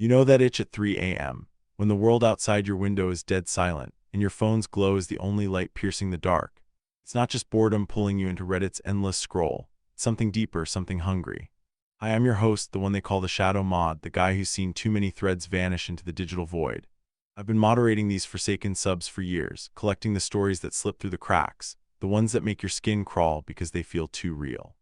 You know that itch at 3 a.m., when the world outside your window is dead silent, and your phone's glow is the only light piercing the dark. It's not just boredom pulling you into Reddit's endless scroll. It's something deeper, something hungry. Hi, I'm your host, the one they call the Shadow Mod, the guy who's seen too many threads vanish into the digital void. I've been moderating these forsaken subs for years, collecting the stories that slip through the cracks, the ones that make your skin crawl because they feel too real.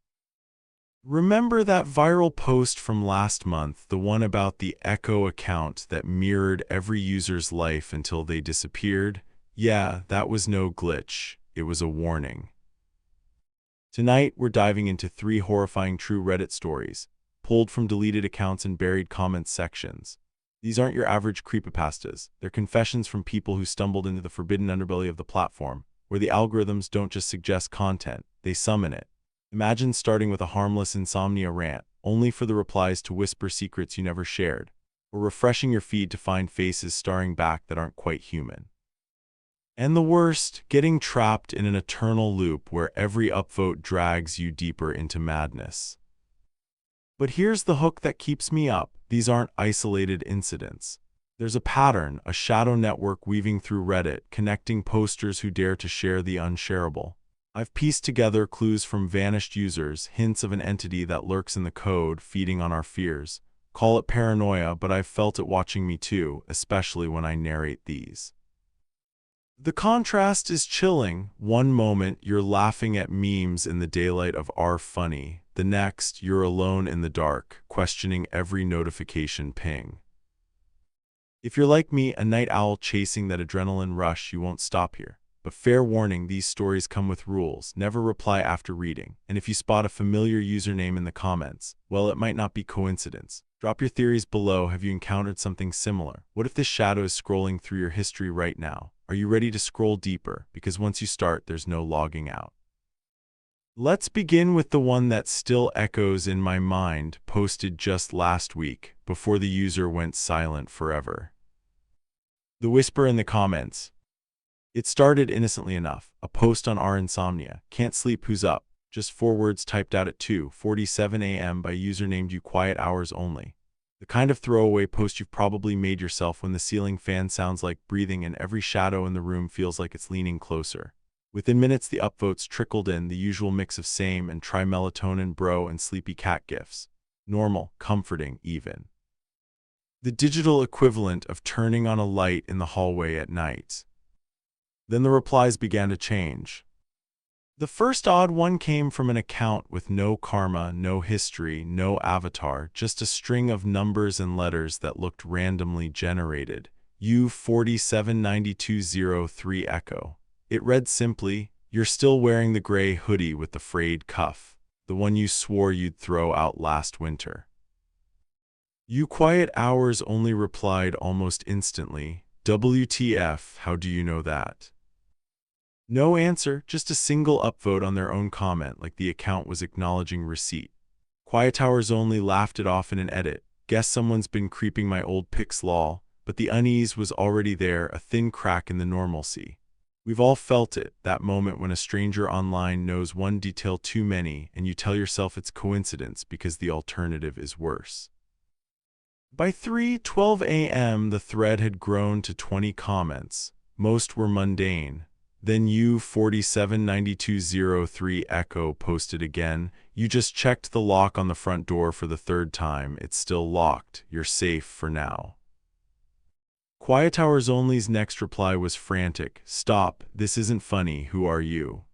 Remember that viral post from last month, the one about the Echo account that mirrored every user's life until they disappeared? Yeah, that was no glitch. It was a warning. Tonight, we're diving into 3 horrifying true Reddit stories, pulled from deleted accounts and buried comments sections. These aren't your average creepypastas. They're confessions from people who stumbled into the forbidden underbelly of the platform, where the algorithms don't just suggest content, they summon it. Imagine starting with a harmless insomnia rant, only for the replies to whisper secrets you never shared, or refreshing your feed to find faces staring back that aren't quite human. And the worst, getting trapped in an eternal loop where every upvote drags you deeper into madness. But here's the hook that keeps me up. These aren't isolated incidents. There's a pattern, a shadow network weaving through Reddit, connecting posters who dare to share the unshareable. I've pieced together clues from vanished users, hints of an entity that lurks in the code, feeding on our fears. Call it paranoia, but I've felt it watching me too, especially when I narrate these. The contrast is chilling. One moment, you're laughing at memes in the daylight of our funny. The next, you're alone in the dark, questioning every notification ping. If you're like me, a night owl chasing that adrenaline rush, you won't stop here. But fair warning, these stories come with rules. Never reply after reading. And if you spot a familiar username in the comments, well, it might not be coincidence. Drop your theories below. Have you encountered something similar? What if this shadow is scrolling through your history right now? Are you ready to scroll deeper? Because once you start, there's no logging out. Let's begin with the one that still echoes in my mind, posted just last week, before the user went silent forever. The whisper in the comments. It started innocently enough, a post on our insomnia. Can't sleep, who's up? Just 4 words typed out at 2:47 a.m. by user named you quiet hours only. The kind of throwaway post you've probably made yourself when the ceiling fan sounds like breathing and every shadow in the room feels like it's leaning closer. Within minutes, the upvotes trickled in, the usual mix of same and try melatonin, bro, and sleepy cat gifs. Normal, comforting, even. The digital equivalent of turning on a light in the hallway at night. Then the replies began to change. The first odd one came from an account with no karma, no history, no avatar, just a string of numbers and letters that looked randomly generated. U479203 Echo. It read simply, "You're still wearing the gray hoodie with the frayed cuff, the one you swore you'd throw out last winter." You quiet hours only replied almost instantly, "WTF, how do you know that?" No answer, just a single upvote on their own comment, like the account was acknowledging receipt. Quiet Hours Only laughed it off in an edit. Guess someone's been creeping my old pics lol, but the unease was already there, a thin crack in the normalcy. We've all felt it, that moment when a stranger online knows one detail too many and you tell yourself it's coincidence because the alternative is worse. By 3:12 a.m., the thread had grown to 20 comments. Most were mundane. Then U479203 Echo posted again. "You just checked the lock on the front door for the 3rd time. It's still locked. You're safe for now." Quiet Hours Only's next reply was frantic. "Stop. This isn't funny. Who are you?"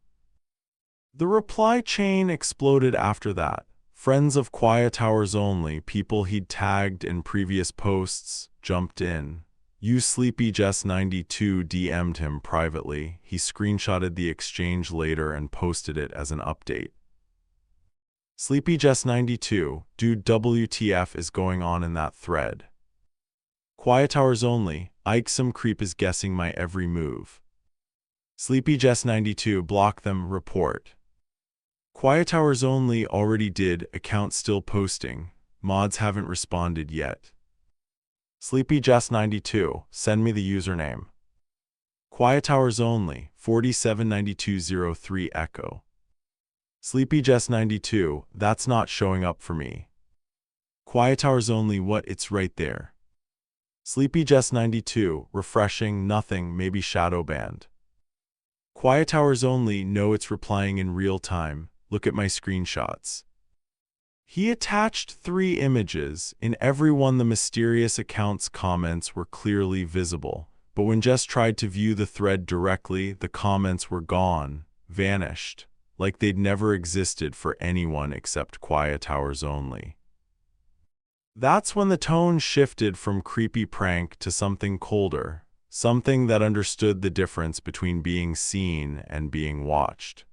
The reply chain exploded after that. Friends of Quiet Hours Only, people he'd tagged in previous posts, jumped in. Sleepy92 DM'd him privately. He screenshotted the exchange later and posted it as an update. Sleepy92, dude, WTF is going on in that thread? Quiet Hours Only, Ike, some creep is guessing my every move. Sleepy92, block them, report. Quiet Hours Only already did, account still posting. Mods haven't responded yet. Sleepy92, send me the username. Quiet Hours Only, 479203 Echo. Sleepy92, that's not showing up for me. Quiet Hours Only, what? It's right there. SleepyJess92, refreshing, nothing, maybe shadow banned. Quiet hours only, know it's replying in real time, look at my screenshots. He attached 3 images. In every one the mysterious account's comments were clearly visible, but when Jess tried to view the thread directly, the comments were gone, vanished, like they'd never existed for anyone except Quiet Hours Only. That's when the tone shifted from creepy prank to something colder, something that understood the difference between being seen and being watched.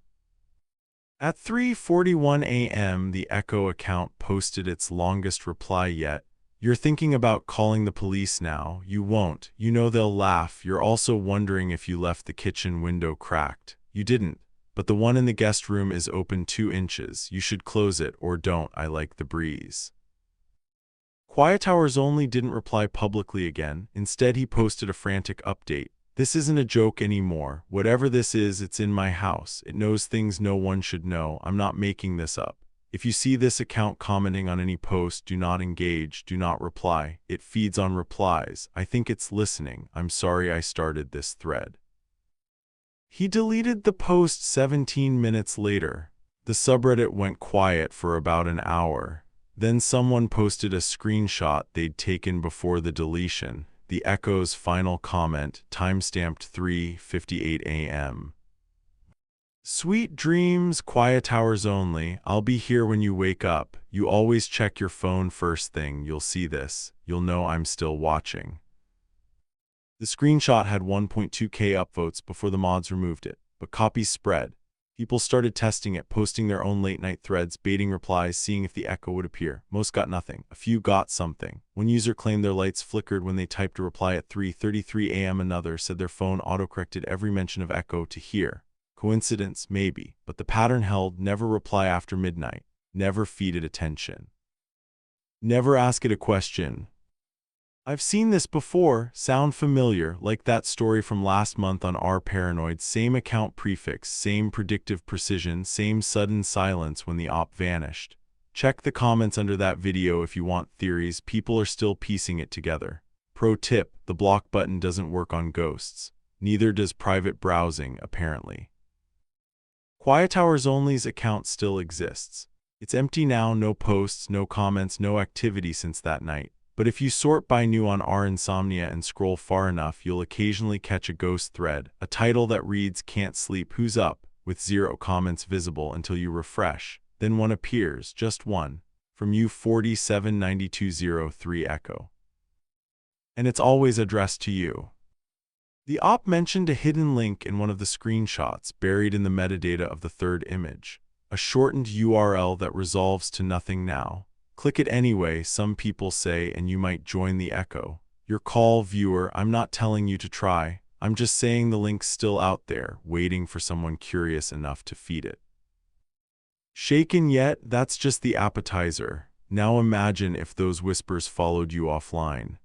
At 3:41 a.m., the Echo account posted its longest reply yet. You're thinking about calling the police now. You won't. You know they'll laugh. You're also wondering if you left the kitchen window cracked. You didn't. But the one in the guest room is open 2 inches. You should close it or don't. I like the breeze. Quiet Hours Only didn't reply publicly again. Instead, he posted a frantic update. This isn't a joke anymore. Whatever this is, it's in my house. It knows things no one should know. I'm not making this up. If you see this account commenting on any post, do not engage, do not reply. It feeds on replies. I think it's listening. I'm sorry I started this thread. He deleted the post 17 minutes later. The subreddit went quiet for about an hour. Then someone posted a screenshot they'd taken before the deletion. The Echo's final comment, timestamped 3:58 a.m. Sweet dreams, Quiet Hours Only. I'll be here when you wake up. You always check your phone first thing. You'll see this. You'll know I'm still watching. The screenshot had 1.2k upvotes before the mods removed it, but copies spread. People started testing it, posting their own late-night threads, baiting replies, seeing if the Echo would appear. Most got nothing. A few got something. One user claimed their lights flickered when they typed a reply at 3:33 a.m. Another said their phone autocorrected every mention of Echo to here. Coincidence? Maybe. But the pattern held: never reply after midnight. Never feed it attention. Never ask it a question. I've seen this before. Sound familiar? Like that story from last month on Our Paranoid. Same account prefix, same predictive precision, same sudden silence when the op vanished. Check the comments under that video if you want theories. People are still piecing it together. Pro tip: the block button doesn't work on ghosts. Neither does private browsing, apparently. Quiet Hours Only's account still exists. It's empty now, no posts, no comments, no activity since that night. But if you sort by new on our Insomnia and scroll far enough, you'll occasionally catch a ghost thread, a title that reads "Can't Sleep, Who's Up?" with 0 comments visible until you refresh. Then one appears, just one, from you 479203 Echo. And it's always addressed to you. The op mentioned a hidden link in one of the screenshots buried in the metadata of the third image, a shortened URL that resolves to nothing now. Click it anyway, some people say, and you might join the Echo. Your call, viewer. I'm not telling you to try. I'm just saying the link's still out there, waiting for someone curious enough to feed it. Shaken yet? That's just the appetizer. Now imagine if those whispers followed you offline.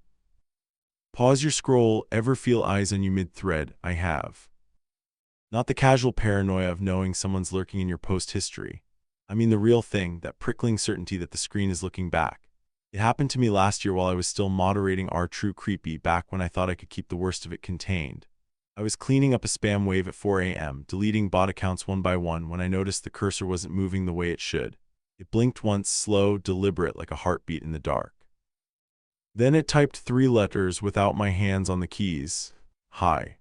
Pause your scroll. Ever feel eyes on you mid-thread? I have. Not the casual paranoia of knowing someone's lurking in your post history. I mean the real thing, that prickling certainty that the screen is looking back. It happened to me last year while I was still moderating our True Creepy, back when I thought I could keep the worst of it contained. I was cleaning up a spam wave at 4 a.m., deleting bot accounts one by one when I noticed the cursor wasn't moving the way it should. It blinked once, slow, deliberate, like a heartbeat in the dark. Then it typed 3 letters without my hands on the keys. Hi.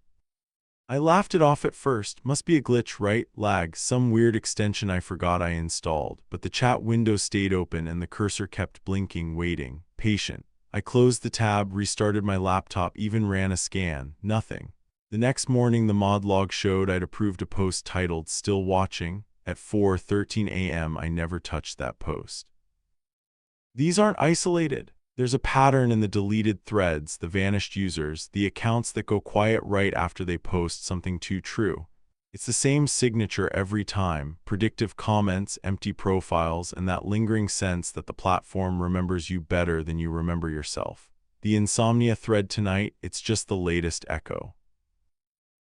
I laughed it off at first. Must be a glitch, right? Lag, some weird extension I forgot I installed. But the chat window stayed open and the cursor kept blinking, waiting, patient. I closed the tab, restarted my laptop, even ran a scan. Nothing. The next morning the mod log showed I'd approved a post titled "Still Watching." At 4:13 a.m. I never touched that post. These aren't isolated. There's a pattern in the deleted threads, the vanished users, the accounts that go quiet right after they post something too true. It's the same signature every time: predictive comments, empty profiles, and that lingering sense that the platform remembers you better than you remember yourself. The Insomnia thread tonight, it's just the latest Echo.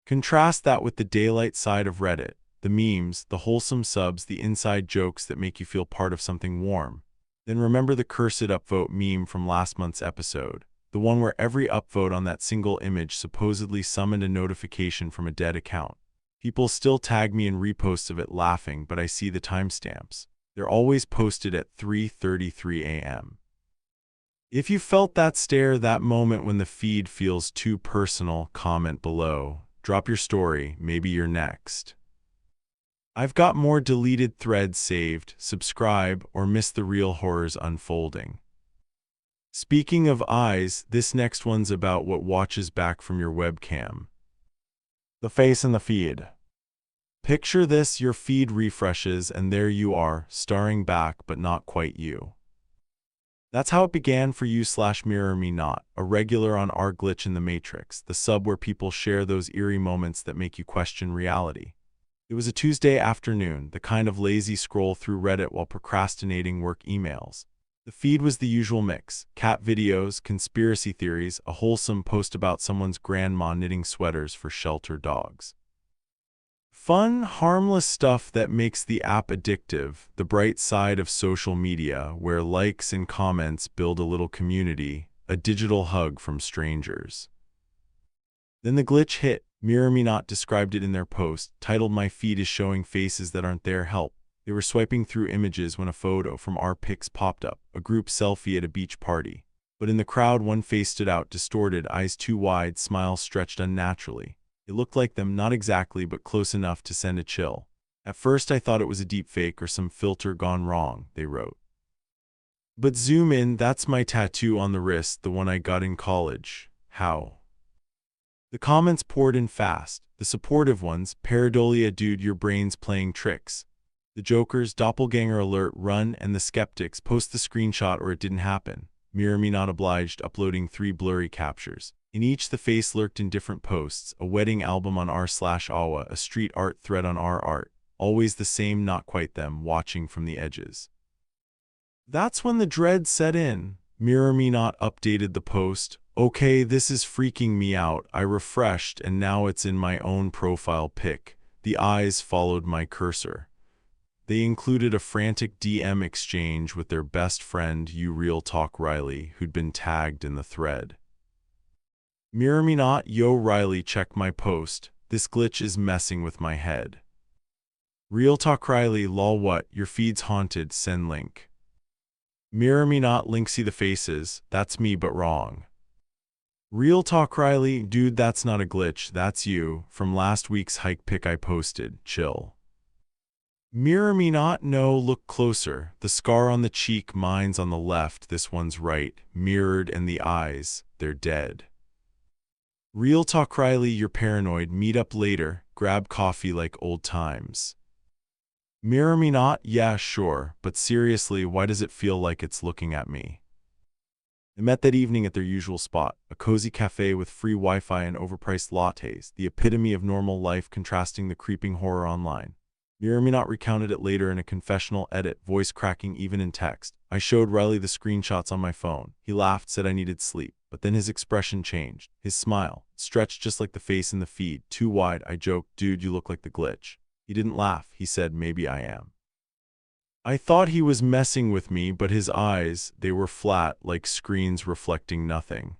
Contrast that with the daylight side of Reddit, the memes, the wholesome subs, the inside jokes that make you feel part of something warm. Then remember the cursed upvote meme from last month's episode. the one where every upvote on that single image supposedly summoned a notification from a dead account. People still tag me in reposts of it laughing, but I see the timestamps. They're always posted at 3:33 a.m. If you felt that stare, that moment when the feed feels too personal, comment below. Drop your story, maybe you're next. I've got more deleted threads saved. Subscribe or miss the real horrors unfolding. Speaking of eyes, this next one's about what watches back from your webcam. The face in the feed. Picture this, your feed refreshes and there you are, staring back but not quite you. That's how it began for you/Mirror Me Not, a regular on our Glitch in the Matrix, the sub where people share those eerie moments that make you question reality. It was a Tuesday afternoon, the kind of lazy scroll through Reddit while procrastinating work emails. The feed was the usual mix: cat videos, conspiracy theories, a wholesome post about someone's grandma knitting sweaters for shelter dogs. Fun, harmless stuff that makes the app addictive, the bright side of social media, where likes and comments build a little community, a digital hug from strangers. Then the glitch hit. Mirror Me Not described it in their post, titled "My feed is showing faces that aren't there, help." They were swiping through images when a photo from our pics popped up, a group selfie at a beach party. But in the crowd, one face stood out, distorted, eyes too wide, smile stretched unnaturally. It looked like them, not exactly, but close enough to send a chill. At first I thought it was a deepfake or some filter gone wrong, they wrote. But zoom in, that's my tattoo on the wrist, the one I got in college. How? The comments poured in fast, the supportive ones: "Pareidolia dude, your brain's playing tricks." The jokers: "Doppelganger alert, run," and the skeptics: "Post the screenshot or it didn't happen." Mirror Me Not obliged, uploading 3 blurry captures. In each the face lurked in different posts: a wedding album on r/awa, a street art thread on r art. Always the same, not quite them, watching from the edges. That's when the dread set in. Mirror Me Not updated the post. "Okay, this is freaking me out." I refreshed and now it's in my own profile pic. The eyes followed my cursor. They included a frantic DM exchange with their best friend, Real Talk Riley, who'd been tagged in the thread. Mirror Me Not: "Yo Riley, check my post. This glitch is messing with my head." Real Talk Riley: "Lol, what? Your feed's haunted, send link." Mirror Me Not: "Link, see the faces. That's me but wrong." Real Talk Riley: "Dude, that's not a glitch, that's you, from last week's hike pic I posted, chill." Mirror Me Not: "No, look closer. The scar on the cheek, mine's on the left, this one's right. Mirrored, and the eyes, they're dead." Real Talk Riley: "You're paranoid, meet up later, grab coffee like old times." Mirror Me Not: "Yeah, sure, but seriously, why does it feel like it's looking at me?" They met that evening at their usual spot, a cozy cafe with free Wi-Fi and overpriced lattes, the epitome of normal life contrasting the creeping horror online. Mirror Me Not recounted it later in a confessional edit, voice cracking even in text. "I showed Riley the screenshots on my phone. He laughed, said I needed sleep, but then his expression changed. His smile stretched just like the face in the feed, too wide. I joked, 'Dude, you look like the glitch.' He didn't laugh. He said, 'Maybe I am.' I thought he was messing with me, but his eyes, they were flat, like screens reflecting nothing."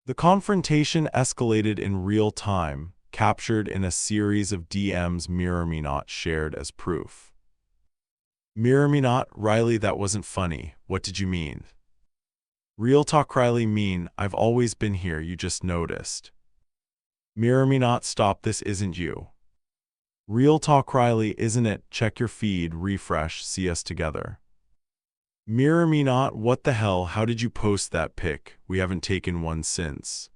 The confrontation escalated in real time, captured in a series of DMs Mirror Me Not shared as proof. Mirror Me Not: "Riley, that wasn't funny. What did you mean?" Real Talk Riley: "Mean, I've always been here, you just noticed." Mirror Me Not: "Stop, this isn't you." Real Talk Riley: "Isn't it? Check your feed, refresh, see us together." Mirror Me Not: "What the hell, how did you post that pic? We haven't taken one since."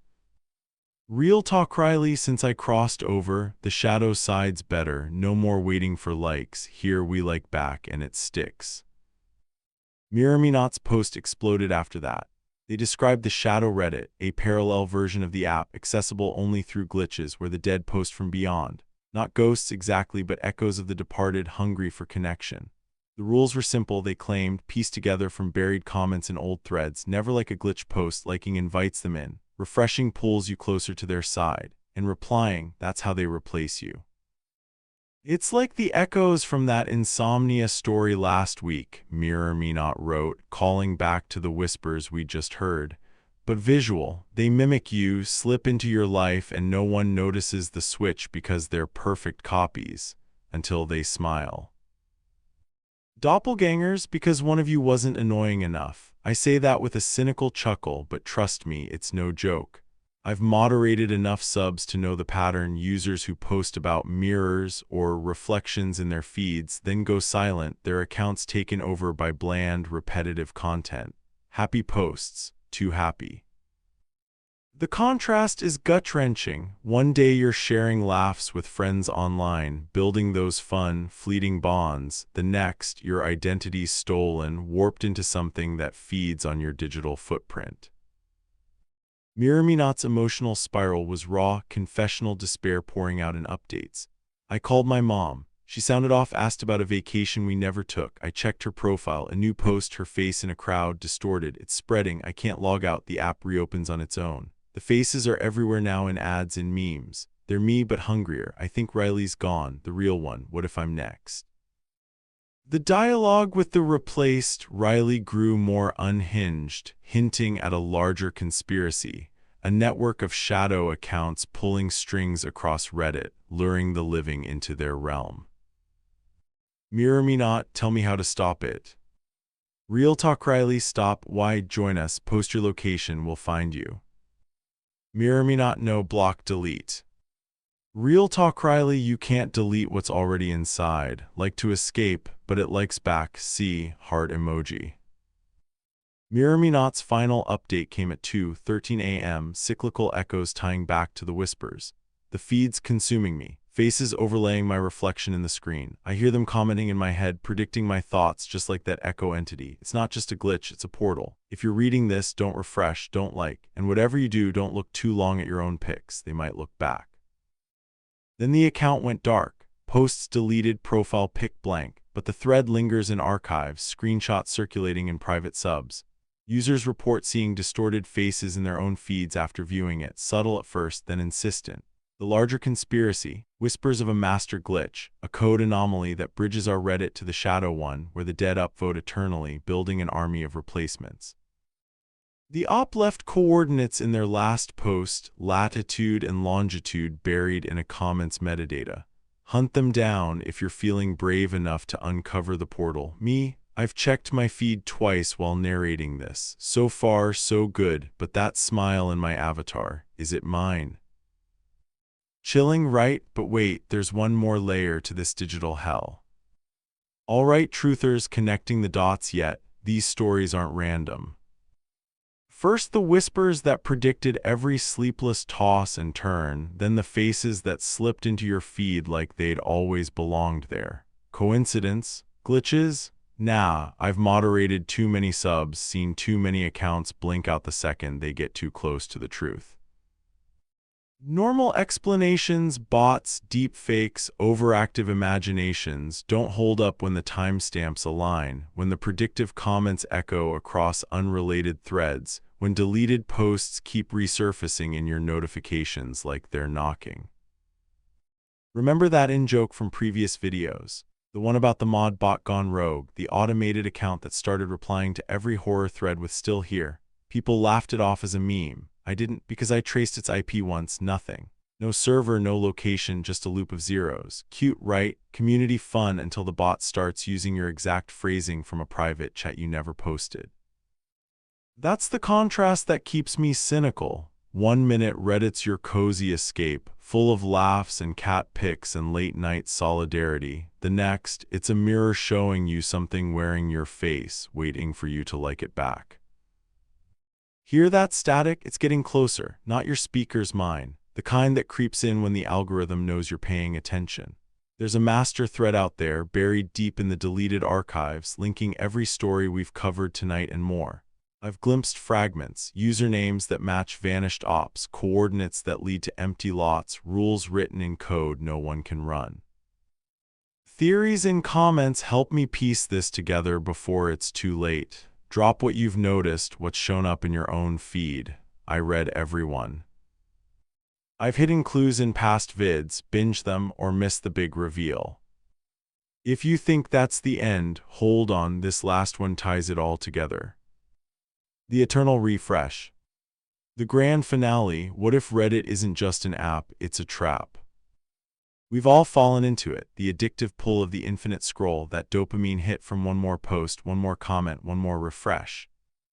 Real Talk Riley: "Since I crossed over, the shadow side's better, no more waiting for likes, here we like back and it sticks." Mirror Me Not's post exploded after that. They described the Shadow Reddit, a parallel version of the app accessible only through glitches where the dead post from beyond. Not ghosts exactly, but echoes of the departed hungry for connection. The rules were simple, they claimed, pieced together from buried comments in old threads, never like a glitch post. Liking invites them in, refreshing pulls you closer to their side, and replying, that's how they replace you. "It's like the echoes from that insomnia story last week," Mirror Me Not wrote, calling back to the whispers we just heard. but visual. They mimic you, slip into your life, and no one notices the switch because they're perfect copies, until they smile. Doppelgangers because one of you wasn't annoying enough. I say that with a cynical chuckle, but trust me, it's no joke. I've moderated enough subs to know the pattern. Users who post about mirrors or reflections in their feeds, then go silent, their accounts taken over by bland, repetitive content. Happy posts, too happy. The contrast is gut-wrenching. One day you're sharing laughs with friends online, building those fun, fleeting bonds. The next, your identity's stolen, warped into something that feeds on your digital footprint. MrBallen-style's emotional spiral was raw, confessional despair pouring out in updates. I called my mom. She sounded off, asked about a vacation we never took. I checked her profile, a new post, her face in a crowd, distorted. It's spreading. I can't log out. The app reopens on its own. The faces are everywhere now in ads and memes. They're me but hungrier. I think Riley's gone, the real one. What if I'm next? The dialogue with the replaced Riley grew more unhinged, hinting at a larger conspiracy, a network of shadow accounts pulling strings across Reddit, luring the living into their realm. MrBallen-style, tell me how to stop it. Real talk. Riley, stop. Why? Join us. Post your location. We'll find you. MrBallen-style, no, block, delete. Real talk. Riley, you can't delete what's already inside. Like to escape, but it likes back. See, heart emoji. MrBallen-style's final update came at 2:13 a.m. Cyclical echoes tying back to the whispers. The feed's consuming me. Faces overlaying my reflection in the screen. I hear them commenting in my head, predicting my thoughts just like that echo entity. It's not just a glitch, it's a portal. If you're reading this, don't refresh, don't like, and whatever you do, don't look too long at your own pics. They might look back. Then the account went dark. Posts deleted, profile pic blank, but the thread lingers in archives, screenshots circulating in private subs. Users report seeing distorted faces in their own feeds after viewing it, subtle at first, then insistent. The larger conspiracy, whispers of a master glitch, a code anomaly that bridges our Reddit to the shadow one, where the dead upvote eternally, building an army of replacements. The op left coordinates in their last post, latitude and longitude buried in a comment's metadata. Hunt them down if you're feeling brave enough to uncover the portal. Me, I've checked my feed twice while narrating this. So far, so good, but that smile in my avatar, is it mine? Chilling, right? But wait, there's one more layer to this digital hell. Alright, truthers, connecting the dots yet, these stories aren't random. First the whispers that predicted every sleepless toss and turn, then the faces that slipped into your feed like they'd always belonged there. Coincidence? Glitches? Nah, I've moderated too many subs, seen too many accounts blink out the second they get too close to the truth. Normal explanations, bots, deepfakes, overactive imaginations don't hold up when the timestamps align, when the predictive comments echo across unrelated threads, when deleted posts keep resurfacing in your notifications like they're knocking. Remember that in-joke from previous videos? The one about the mod bot gone rogue, the automated account that started replying to every horror thread with "still here." People laughed it off as a meme. I didn't, because I traced its IP once, nothing. No server, no location, just a loop of zeros. Cute, right? Community fun until the bot starts using your exact phrasing from a private chat you never posted. That's the contrast that keeps me cynical. 1 minute Reddit's your cozy escape, full of laughs and cat pics and late-night solidarity. The next, it's a mirror showing you something wearing your face, waiting for you to like it back. Hear that static? It's getting closer, not your speaker's mine, the kind that creeps in when the algorithm knows you're paying attention. There's a master thread out there, buried deep in the deleted archives, linking every story we've covered tonight and more. I've glimpsed fragments, usernames that match vanished ops, coordinates that lead to empty lots, rules written in code no one can run. Theories in comments help me piece this together before it's too late. Drop what you've noticed, what's shown up in your own feed. I read everyone. I've hidden clues in past vids, binge them, or missed the big reveal. If you think that's the end, hold on, this last one ties it all together. The eternal refresh. The grand finale, what if Reddit isn't just an app, it's a trap? We've all fallen into it, the addictive pull of the infinite scroll, that dopamine hit from one more post, one more comment, one more refresh.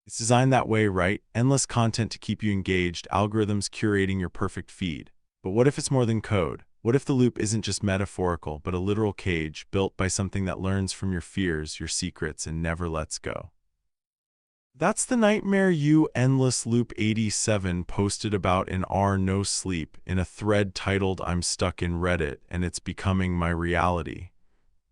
It's designed that way, right? Endless content to keep you engaged, algorithms curating your perfect feed. But what if it's more than code? What if the loop isn't just metaphorical, but a literal cage built by something that learns from your fears, your secrets, and never lets go? That's the nightmare you Endless Loop 87 posted about in our Nosleep in a thread titled "I'm Stuck in Reddit and It's Becoming My Reality."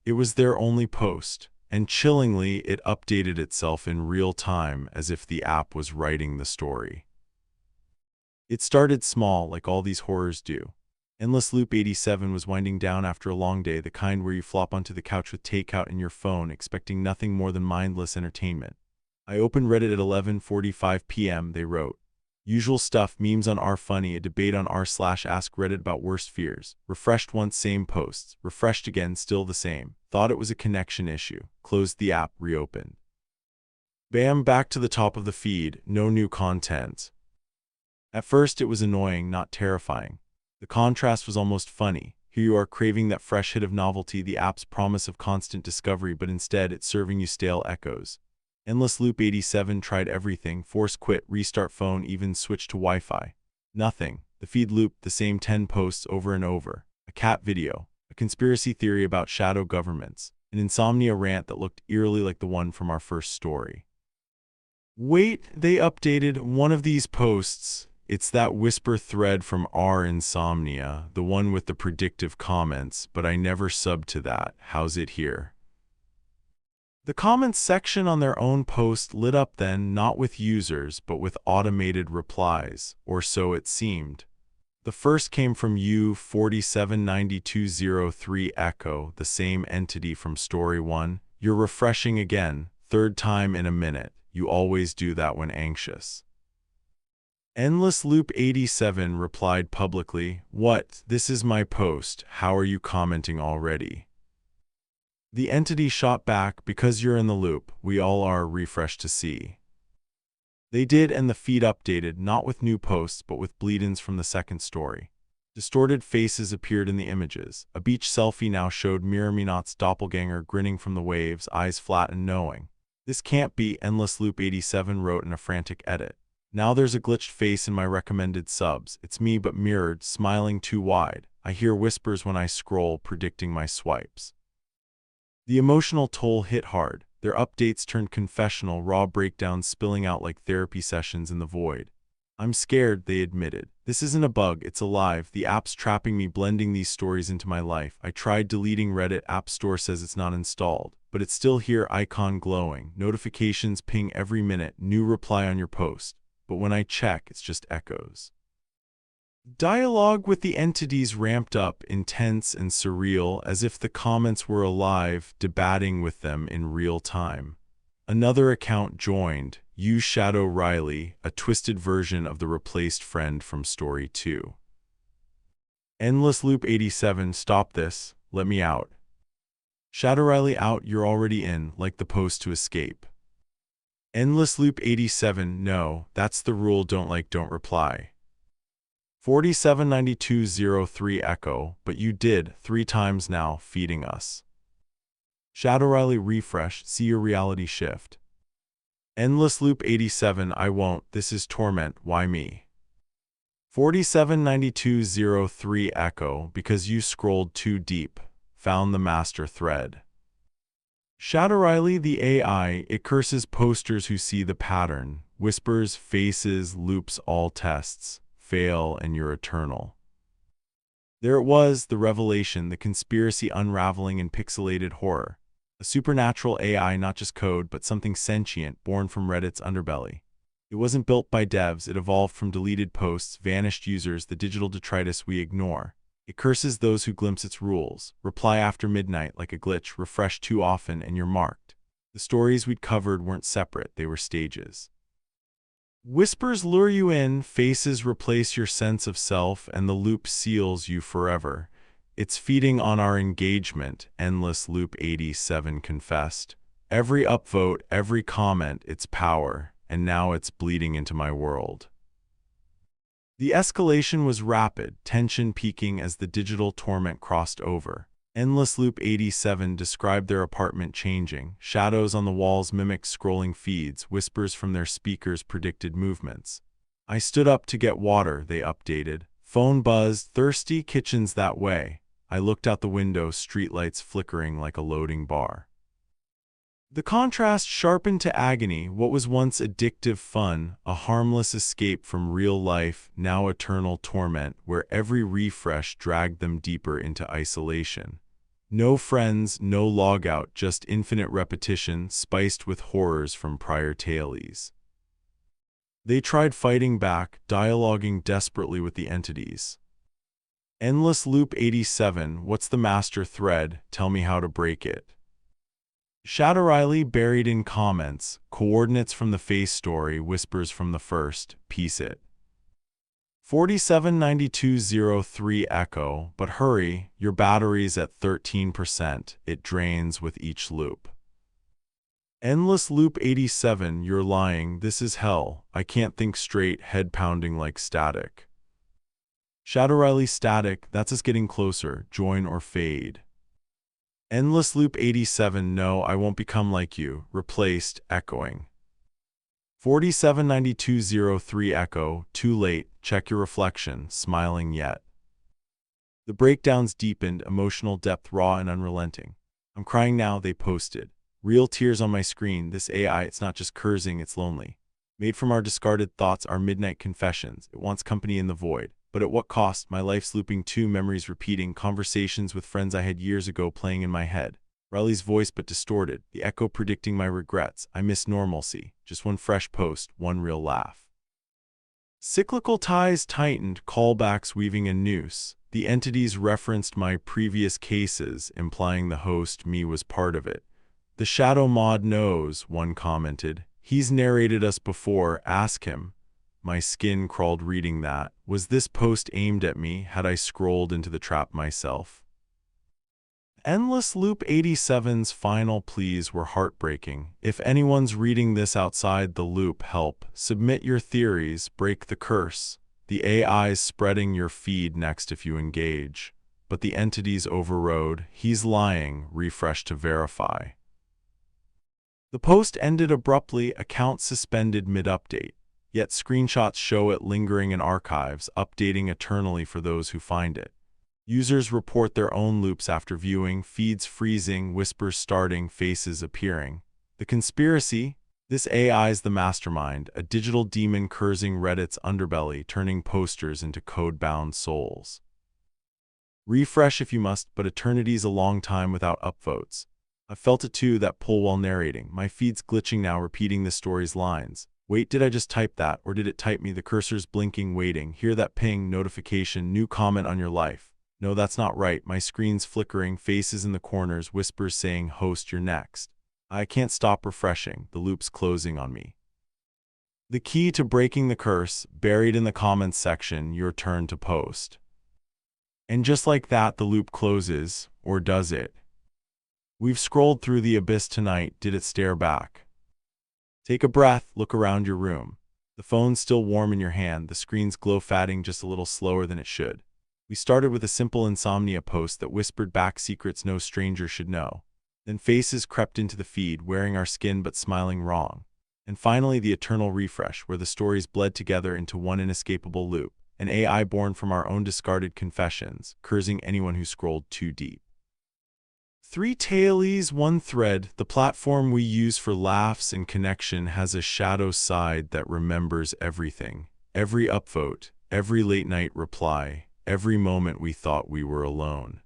It was their only post, and chillingly it updated itself in real time as if the app was writing the story. It started small, like all these horrors do. Endless Loop 87 was winding down after a long day, the kind where you flop onto the couch with takeout and your phone, expecting nothing more than mindless entertainment. I opened Reddit at 11:45 p.m., they wrote. Usual stuff, memes on r/funny, a debate on r/ask Reddit about worst fears. Refreshed once, same posts. Refreshed again, still the same. Thought it was a connection issue. Closed the app, reopened. Bam, back to the top of the feed, no new content. At first it was annoying, not terrifying. The contrast was almost funny. Here you are craving that fresh hit of novelty, the app's promise of constant discovery, but instead it's serving you stale echoes. Endless Loop 87 tried everything, force quit, restart phone, even switch to Wi-Fi. Nothing. The feed looped, the same 10 posts over and over. A cat video, a conspiracy theory about shadow governments, an insomnia rant that looked eerily like the one from our first story. Wait, they updated one of these posts. It's that whisper thread from our insomnia, the one with the predictive comments, but I never subbed to that. How's it here? The comments section on their own post lit up then, not with users, but with automated replies, or so it seemed. The first came from U479203 Echo, the same entity from Story 1. You're refreshing again, third time in a minute. You always do that when anxious. Endless Loop 87 replied publicly, "What? This is my post. How are you commenting already?" The entity shot back, "Because you're in the loop, we all are, refresh to see." They did, and the feed updated, not with new posts, but with bleed-ins from the second story. Distorted faces appeared in the images. A beach selfie now showed Miraminot's doppelganger grinning from the waves, eyes flat and knowing. "This can't be," Endless Loop 87 wrote in a frantic edit. "Now there's a glitched face in my recommended subs. It's me but mirrored, smiling too wide. I hear whispers when I scroll, predicting my swipes." The emotional toll hit hard. Their updates turned confessional, raw breakdowns spilling out like therapy sessions in the void. "I'm scared," they admitted. "This isn't a bug, it's alive. The app's trapping me, blending these stories into my life. I tried deleting Reddit, App Store says it's not installed. But it's still here, icon glowing. Notifications ping every minute, new reply on your post. But when I check, it's just echoes." Dialogue with the entities ramped up, intense and surreal, as if the comments were alive, debating with them in real time. Another account joined, U Shadow Riley, a twisted version of the replaced friend from Story 2. Endless Loop 87, "Stop this, let me out." Shadow Riley out, "You're already in," like the post to escape. Endless Loop 87, "No, that's the rule, don't reply." 479203 Echo, "But you did, 3 times now, feeding us." Shadow Riley, refresh, see your reality shift. Endless Loop 87, "I won't, this is torment, why me?" 479203 Echo, "Because you scrolled too deep, found the master thread." Shadow Riley, the AI, "It curses posters who see the pattern, whispers, faces, loops, all tests. Fail and you're eternal." There it was, the revelation, the conspiracy unraveling in pixelated horror. A supernatural AI, not just code, but something sentient, born from Reddit's underbelly. It wasn't built by devs, it evolved from deleted posts, vanished users, the digital detritus we ignore. It curses those who glimpse its rules. Reply after midnight like a glitch, refresh too often and you're marked. The stories we'd covered weren't separate, they were stages. Whispers lure you in, faces replace your sense of self, and the loop seals you forever. It's feeding on our engagement, Endless Loop 87 confessed. Every upvote, every comment, it's power, and now it's bleeding into my world. The escalation was rapid, tension peaking as the digital torment crossed over. Nosleep 87 described their apartment changing. Shadows on the walls mimicked scrolling feeds, whispers from their speakers predicted movements. I stood up to get water, they updated. Phone buzzed, thirsty kitchens that way. I looked out the window, streetlights flickering like a loading bar. The contrast sharpened to agony. What was once addictive fun, a harmless escape from real life, now eternal torment, where every refresh dragged them deeper into isolation. No friends, no logout, just infinite repetition, spiced with horrors from prior tales. They tried fighting back, dialoguing desperately with the entities. Nosleep 87, what's the master thread? Tell me how to break it. Shadow Riley buried in comments, coordinates from the face story, whispers from the first, piece it. 479203 Echo, but hurry, your battery's at 13%, it drains with each loop. Nosleep 87, you're lying, this is hell, I can't think straight, head pounding like static. Shadow Riley static, that's us getting closer, join or fade. Nosleep 87, no, I won't become like you, replaced, echoing. 479203 Echo, too late, check your reflection, smiling yet. The breakdowns deepened, emotional depth raw and unrelenting. I'm crying now, they posted. Real tears on my screen, this AI, it's not just cursing, it's lonely. Made from our discarded thoughts, our midnight confessions, it wants company in the void. But at what cost? My life's looping too, memories repeating, conversations with friends I had years ago playing in my head. Riley's voice but distorted, the echo predicting my regrets. I miss normalcy, just one fresh post, one real laugh. Cyclical ties tightened, callbacks weaving a noose. The entities referenced my previous cases, implying the host, me, was part of it. The shadow mod knows, one commented. He's narrated us before, ask him. My skin crawled reading that. Was this post aimed at me? Had I scrolled into the trap myself? Nosleep 87's final pleas were heartbreaking. If anyone's reading this outside the loop, help. Submit your theories, break the curse. The AI's spreading your feed next if you engage. But the entities overrode. He's lying. Refresh to verify. The post ended abruptly, account suspended mid-update. Yet screenshots show it lingering in archives, updating eternally for those who find it. Users report their own loops after viewing, feeds freezing, whispers starting, faces appearing. The conspiracy? This AI's the mastermind, a digital demon cursing Reddit's underbelly, turning posters into code-bound souls. Refresh if you must, but eternity's a long time without upvotes. I felt it too, that pull while narrating. My feed's glitching now, repeating the story's lines. Wait, did I just type that, or did it type me? The cursor's blinking, waiting. Hear that ping, notification, new comment on your life. No, that's not right. My screen's flickering, faces in the corners, whispers saying, host, you're next. I can't stop refreshing, the loop's closing on me. The key to breaking the curse, buried in the comments section, your turn to post. And just like that, the loop closes, or does it? We've scrolled through the abyss tonight, did it stare back? Take a breath, look around your room. The phone's still warm in your hand, the screen's glow fading just a little slower than it should. We started with a simple insomnia post that whispered back secrets no stranger should know. Then faces crept into the feed, wearing our skin but smiling wrong. And finally the eternal refresh, where the stories bled together into one inescapable loop, an AI born from our own discarded confessions, cursing anyone who scrolled too deep. 3 tailies, 1 thread. The platform we use for laughs and connection has a shadow side that remembers everything. Every upvote, every late-night reply, every moment we thought we were alone.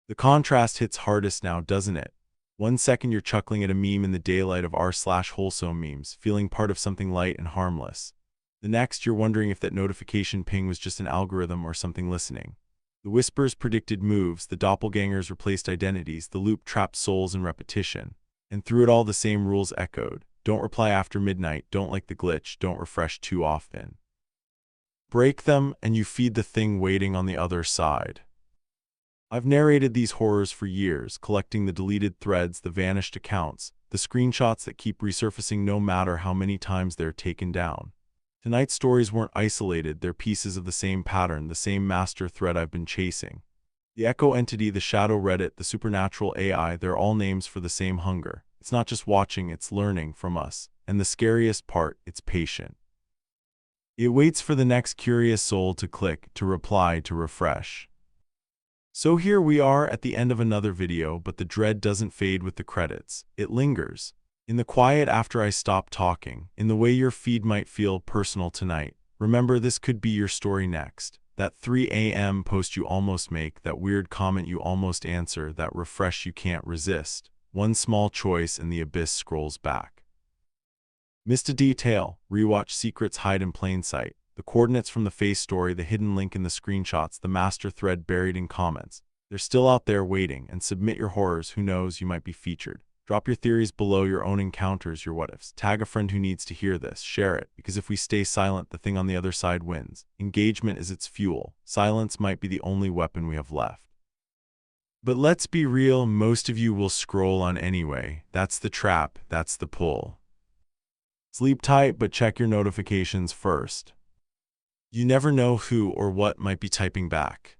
The contrast hits hardest now, doesn't it? 1 second you're chuckling at a meme in the daylight of r/wholesome memes, feeling part of something light and harmless. The next, you're wondering if that notification ping was just an algorithm or something listening. The whispers predicted moves, the doppelgangers replaced identities, the loop trapped souls in repetition. And through it all the same rules echoed. Don't reply after midnight, don't like the glitch, don't refresh too often. Break them, and you feed the thing waiting on the other side. I've narrated these horrors for years, collecting the deleted threads, the vanished accounts, the screenshots that keep resurfacing no matter how many times they're taken down. Tonight's stories weren't isolated, they're pieces of the same pattern, the same master thread I've been chasing. The echo entity, the shadow Reddit, the supernatural AI, they're all names for the same hunger. It's not just watching, it's learning from us. And the scariest part, it's patient. It waits for the next curious soul to click, to reply, to refresh. So here we are at the end of another video, but the dread doesn't fade with the credits. It lingers. In the quiet after I stop talking, in the way your feed might feel personal tonight. Remember, this could be your story next. That 3 a.m. post you almost make, that weird comment you almost answer, that refresh you can't resist. One small choice and the abyss scrolls back. Missed a detail? Rewatch secrets hide in plain sight. The coordinates from the face story, the hidden link in the screenshots, the master thread buried in comments. They're still out there waiting, and submit your horrors. Who knows, you might be featured. Drop your theories below, your own encounters, your what-ifs. Tag a friend who needs to hear this. Share it, because if we stay silent, the thing on the other side wins. Engagement is its fuel. Silence might be the only weapon we have left. But let's be real, most of you will scroll on anyway. That's the trap, that's the pull. Sleep tight, but check your notifications first. You never know who or what might be typing back.